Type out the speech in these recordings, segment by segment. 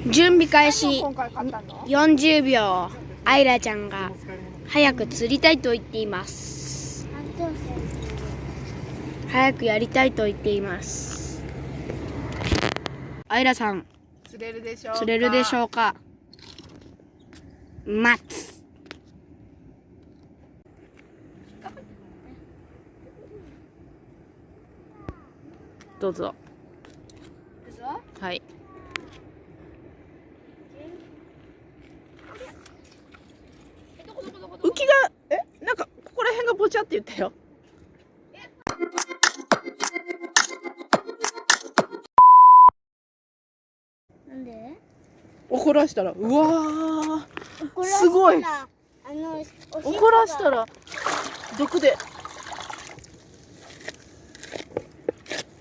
準備開始今回買ったの40秒。アイラちゃんが早く釣りたいと言っています。早くやりたいと言っています。アイラさん、釣れるでしょうか。釣れるでしょうか。待つ。どうぞ。はい。浮きがなんかここら辺がぼちゃって言ったよ。なんで？怒らしたらうわーすごい。怒らしたら毒で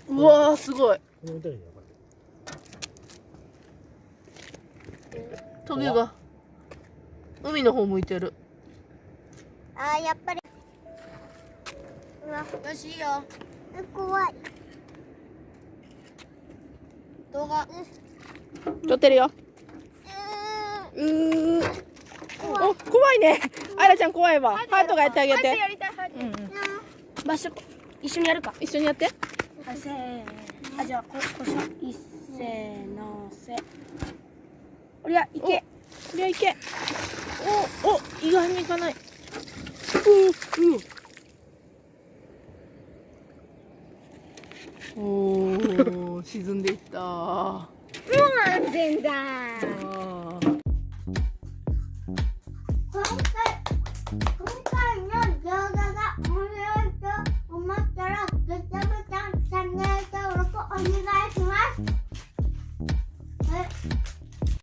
うわーすごい。トゲが海の方向いてる。やっぱり。よし、いいよ。怖い。動画。撮ってるよ。お、怖いね。あいらちゃん怖いわ。ハートがやってあげて。場所一緒にやるか。一緒にやって。せー。じゃあこしょ。いっせーのせ。おりゃいけ。こりゃいけ。お、意外にいかない。おお、沈んでいった。もう安全だ。